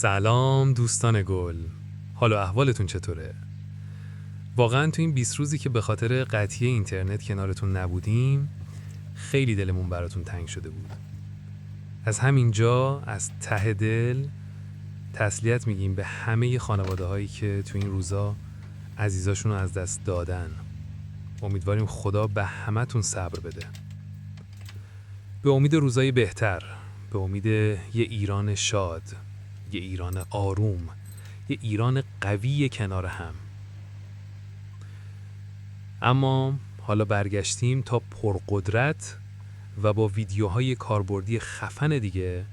سلام دوستان گل، حال و احوالتون چطوره؟ واقعا تو این 20 روزی که به خاطر قطعی اینترنت کنارتون نبودیم خیلی دلمون براتون تنگ شده بود. از همینجا از ته دل تسلیت میگیم به همه خانواده هایی که تو این روزا عزیزاشون رو از دست دادن. امیدواریم خدا به همتون صبر بده. به امید روزای بهتر، به امید یه ایران شاد، یه ایران آروم، یه ایران قوی کنار هم. اما حالا برگشتیم تا پرقدرت و با ویدیوهای کاربردی خفن دیگه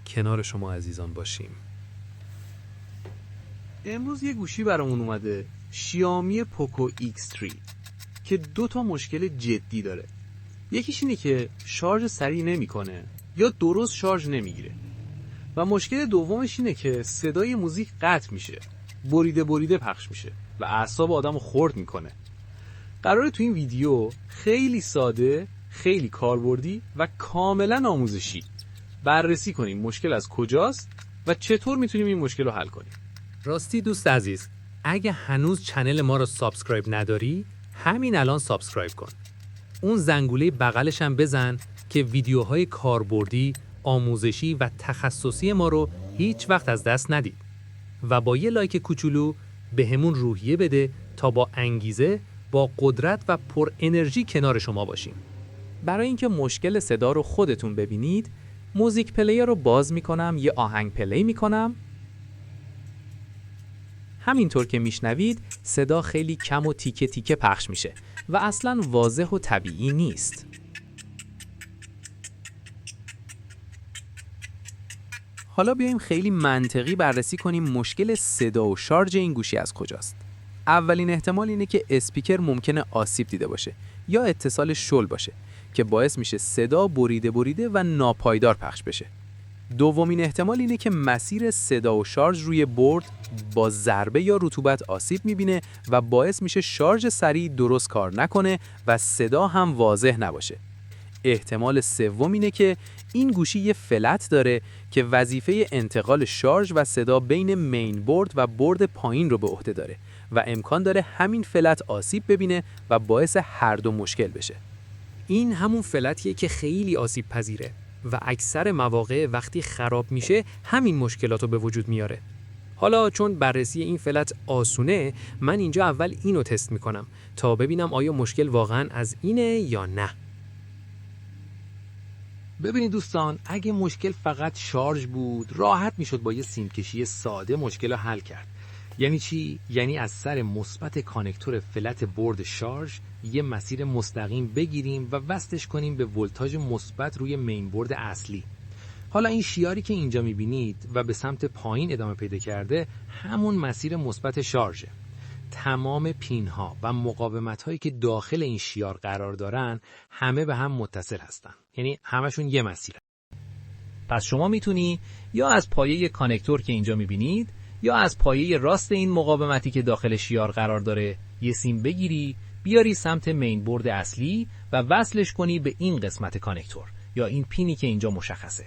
کنار شما عزیزان باشیم. امروز یه گوشی برامون اومده، شیائومی پوکو X3 که 2 مشکل جدی داره. یکیش اینه که شارژ سریع نمیکنه یا درست شارژ نمیگیره و مشکل دومش اینه که صدای موزیک قطع میشه، بریده پخش میشه و اعصاب آدمو خرد میکنه. قراره تو این ویدیو خیلی ساده، خیلی کاربردی و کاملا آموزشی بررسی کنیم مشکل از کجاست و چطور میتونیم این مشکل رو حل کنیم. راستی دوست عزیز، اگه هنوز چنل ما رو سابسکرایب نداری همین الان سابسکرایب کن. اون زنگوله بغلش هم بزن که ویدیوهای کاربردی، آموزشی و تخصصی ما رو هیچ وقت از دست ندید. و با یه لایک کوچولو بهمون روحیه بده تا با انگیزه، با قدرت و پر انرژی کنار شما باشیم. برای اینکه مشکل صدا رو خودتون ببینید، موزیک پلیر رو باز میکنم، یه آهنگ پلی میکنم. همینطور که میشنوید صدا خیلی کم و تیکه تیکه پخش میشه و اصلاً واضح و طبیعی نیست. حالا بیایم خیلی منطقی بررسی کنیم مشکل صدا و شارژ این گوشی از کجاست. اولین احتمال اینه که اسپیکر ممکنه آسیب دیده باشه یا اتصال شل باشه که باعث میشه صدا بریده و ناپایدار پخش بشه. دومین احتمال اینه که مسیر صدا و شارژ روی برد با ضربه یا رطوبت آسیب میبینه و باعث میشه شارژ سریع درست کار نکنه و صدا هم واضح نباشه. احتمال سوم اینه که این گوشی یه فلت داره که وظیفه انتقال شارژ و صدا بین مین بورد و برد پایین رو به عهده داره و امکان داره همین فلت آسیب ببینه و باعث هر دو مشکل بشه. این همون فلتیه که خیلی آسیب پذیره و اکثر مواقع وقتی خراب میشه همین مشکلات رو به وجود میاره. حالا چون بررسی این فلت آسونه، من اینجا اول اینو تست میکنم تا ببینم آیا مشکل واقعا از اینه یا نه. ببینید دوستان، اگه مشکل فقط شارژ بود راحت میشد با یه سیمکشی ساده مشکل رو حل کرد. یعنی چی؟ یعنی از سر مثبت کانکتور فلت برد شارژ یه مسیر مستقیم بگیریم و وصلش کنیم به ولتاژ مثبت روی مین برد اصلی. حالا این شیاری که اینجا میبینید و به سمت پایین ادامه پیدا کرده همون مسیر مثبت شارژه. تمام پین‌ها و مقاومت‌هایی که داخل این شیار قرار دارن همه به هم متصل هستن، یعنی همشون یه مسیرن. پس شما میتونی یا از پایه کانکتور که اینجا میبینید یا از پایه راست این مقاومتی که داخل شیار قرار داره یه سیم بگیری، بیاری سمت مین برد اصلی و وصلش کنی به این قسمت کانکتور یا این پینی که اینجا مشخصه.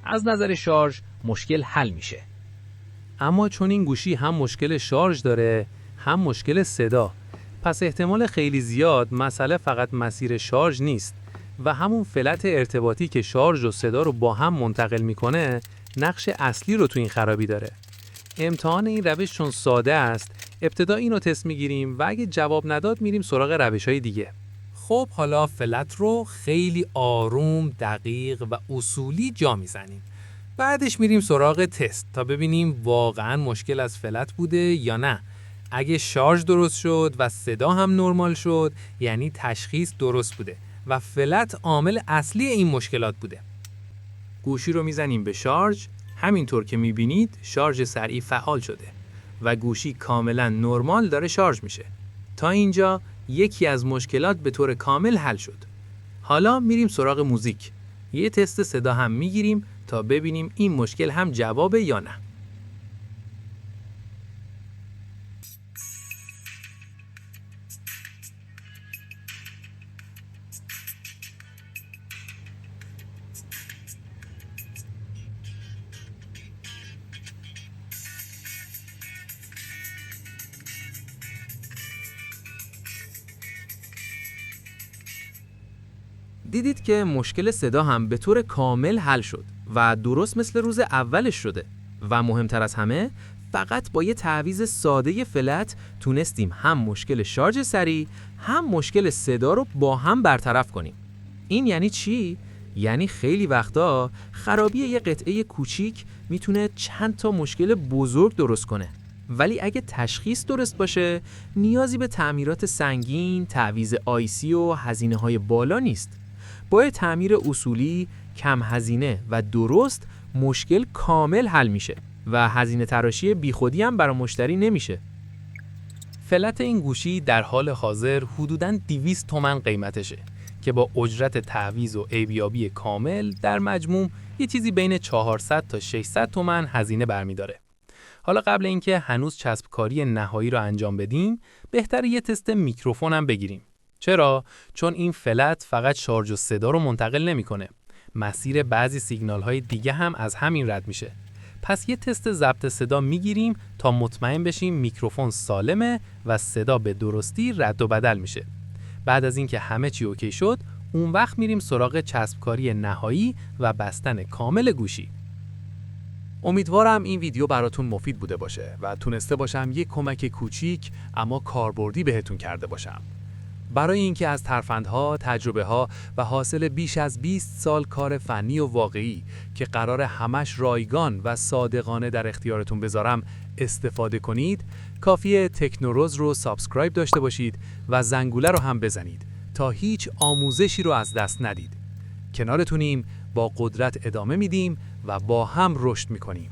از نظر شارژ مشکل حل میشه. اما چون این گوشی هم مشکل شارژ داره هم مشکل صدا، پس احتمال خیلی زیاد مسئله فقط مسیر شارژ نیست و همون فلت ارتباطی که شارژ و صدا رو با هم منتقل میکنه نقش اصلی رو تو این خرابی داره. امتحان این روش چون ساده است، ابتدا اینو تست میگیریم و اگه جواب نداد میریم سراغ روش‌های دیگه. خب حالا فلت رو خیلی آروم، دقیق و اصولی جا میزنیم. بعدش میریم سراغ تست تا ببینیم واقعا مشکل از فلت بوده یا نه. اگه شارژ درست شد و صدا هم نرمال شد یعنی تشخیص درست بوده و فلت عامل اصلی این مشکلات بوده. گوشی رو میزنیم به شارژ. همینطور که میبینید شارژ سریع فعال شده و گوشی کاملا نرمال داره شارژ میشه. تا اینجا یکی از مشکلات به طور کامل حل شد. حالا میریم سراغ موزیک. یه تست صدا هم میگیریم تا ببینیم این مشکل هم جوابه یا نه. دیدید که مشکل صدا هم به طور کامل حل شد و درست مثل روز اولش شده و مهمتر از همه فقط با یه تعویض ساده فلت تونستیم هم مشکل شارژ سریع هم مشکل صدا رو با هم برطرف کنیم. این یعنی چی؟ یعنی خیلی وقتا خرابی یه قطعه کوچیک میتونه چند تا مشکل بزرگ درست کنه. ولی اگه تشخیص درست باشه، نیازی به تعمیرات سنگین، تعویض آیسی و هزینه‌های بالا نیست. با تعمیر اصولی، کم هزینه و درست، مشکل کامل حل میشه و هزینه تراشی بیخودی هم برای مشتری نمیشه. فلت این گوشی در حال حاضر حدوداً 200 تومن قیمتشه که با اجرت تعویض و عیبیابی کامل در مجموع یه چیزی بین 400 تا 600 تومن هزینه برمیداره. حالا قبل اینکه هنوز چسب کاری نهایی رو انجام بدیم، بهتره یه تست میکروفون هم بگیریم. چرا؟ چون این فلت فقط شارژ و صدا رو منتقل نمیکنه. مسیر بعضی سیگنال های دیگه هم از همین رد میشه. پس یه تست ضبط صدا میگیریم تا مطمئن بشیم میکروفون سالمه و صدا به درستی رد و بدل میشه. بعد از اینکه همه چی اوکی شد، اون وقت میریم سراغ چسب کاری نهایی و بستن کامل گوشی. امیدوارم این ویدیو براتون مفید بوده باشه و تونسته باشم یک کمک کوچیک اما کاربردی بهتون کرده باشم. برای اینکه از ترفندها، تجربه‌ها و حاصل بیش از 20 سال کار فنی و واقعی که قرار همش رایگان و صادقانه در اختیارتون بذارم استفاده کنید، کافیه تکنوروز رو سابسکرایب داشته باشید و زنگوله رو هم بزنید تا هیچ آموزشی رو از دست ندید. کنارتونیم، با قدرت ادامه میدیم و با هم رشد میکنیم.